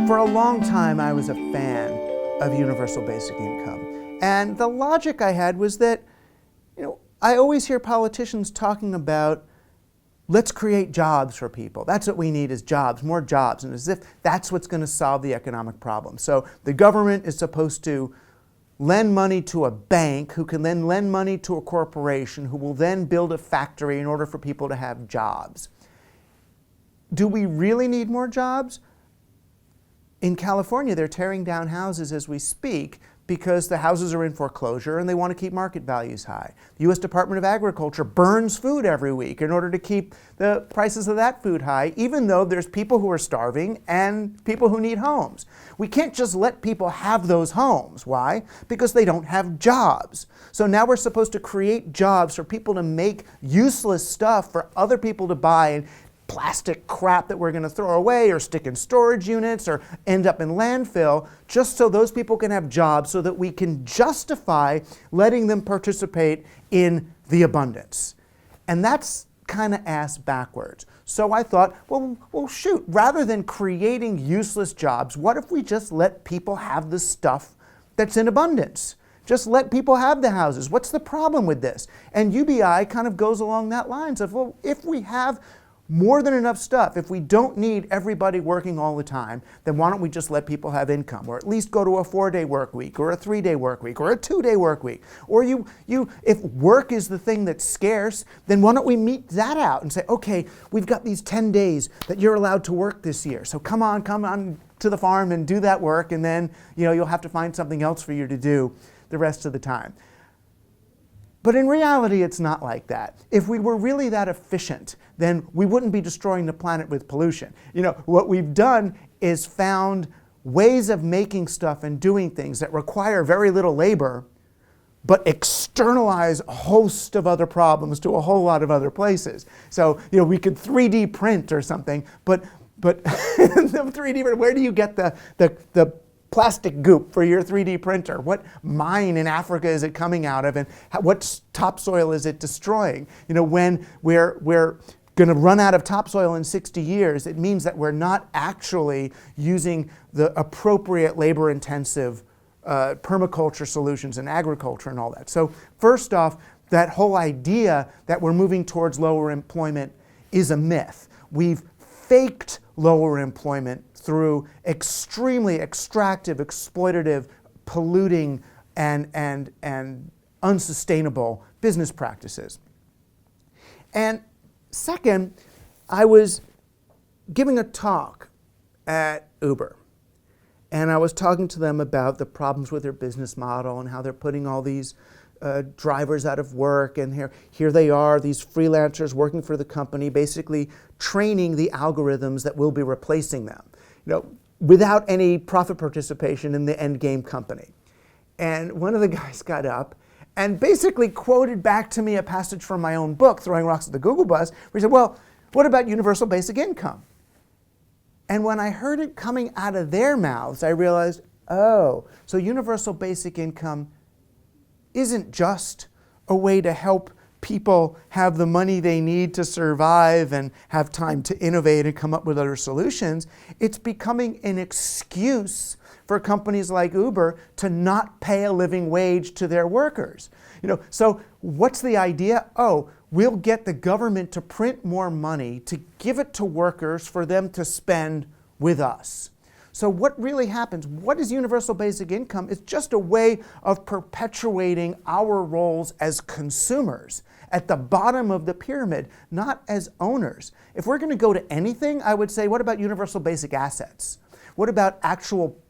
For a long time, I was a fan of universal basic income. And the logic I had was that, I always hear politicians talking about, let's create jobs for people. That's what we need is jobs, more jobs, and as if that's what's going to solve the economic problem. So the government is supposed to lend money to a bank who can then lend money to a corporation who will then build a factory in order for people to have jobs. Do we really need more jobs? In California, they're tearing down houses as we speak because the houses are in foreclosure and they want to keep market values high. The U.S. Department of Agriculture burns food every week in order to keep the prices of that food high, even though there's people who are starving and people who need homes. We can't just let people have those homes. Why? Because they don't have jobs. So now we're supposed to create jobs for people to make useless stuff for other people to buy, and plastic crap that we're going to throw away or stick in storage units or end up in landfill, just so those people can have jobs so that we can justify letting them participate in the abundance. And that's kind of ass backwards. So I thought, well, shoot, rather than creating useless jobs, what if we just let people have the stuff that's in abundance? Just let people have the houses. What's the problem with this? And UBI kind of goes along that lines of, well, if we have more than enough stuff, if we don't need everybody working all the time, then why don't we just let people have income, or at least go to a 4-day work week, or a 3-day work week, or a 2-day work week? Or if work is the thing that's scarce, then why don't we meet that out and say, okay, we've got these 10 days that you're allowed to work this year, so come on to the farm and do that work, and then you'll have to find something else for you to do the rest of the time. But in reality, it's not like that. If we were really that efficient, then we wouldn't be destroying the planet with pollution. What we've done is found ways of making stuff and doing things that require very little labor, but externalize a host of other problems to a whole lot of other places. So, we could 3D print or something, but the 3D print, where do you get the plastic goop for your 3D printer? What mine in Africa is it coming out of, and what topsoil is it destroying? When we're going to run out of topsoil in 60 years, it means that we're not actually using the appropriate labor-intensive permaculture solutions in agriculture and all that. So first off, that whole idea that we're moving towards lower employment is a myth. We've faked lower employment through extremely extractive, exploitative, polluting, and unsustainable business practices. And second, I was giving a talk at Uber, and I was talking to them about the problems with their business model and how they're putting all these drivers out of work, and here they are, these freelancers working for the company, basically training the algorithms that will be replacing them, without any profit participation in the end game company. And one of the guys got up and basically quoted back to me a passage from my own book, Throwing Rocks at the Google Bus, where he said, well, what about universal basic income? And when I heard it coming out of their mouths, I realized, oh, so universal basic income isn't just a way to help people have the money they need to survive and have time to innovate and come up with other solutions. It's becoming an excuse for companies like Uber to not pay a living wage to their workers. So what's the idea? Oh, we'll get the government to print more money to give it to workers for them to spend with us. So what really happens? What is universal basic income? It's just a way of perpetuating our roles as consumers at the bottom of the pyramid, not as owners. If we're going to go to anything, I would say, what about universal basic assets? What about actual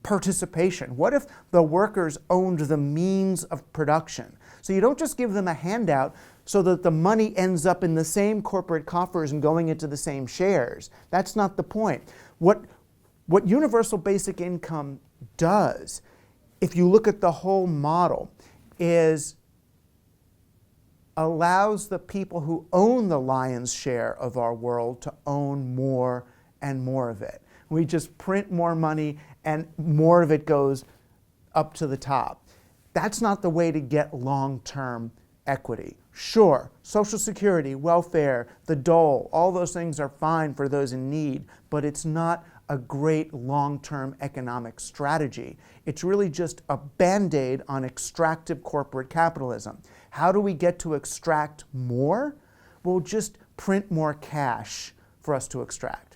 participation? What if the workers owned the means of production? So you don't just give them a handout so that the money ends up in the same corporate coffers and going into the same shares. That's not the point. What universal basic income does, if you look at the whole model, is allows the people who own the lion's share of our world to own more and more of it. We just print more money and more of it goes up to the top. That's not the way to get long-term equity. Sure, Social Security, welfare, the dole, all those things are fine for those in need, but it's not a great long-term economic strategy. It's really just a band-aid on extractive corporate capitalism. How do we get to extract more? We'll just print more cash for us to extract.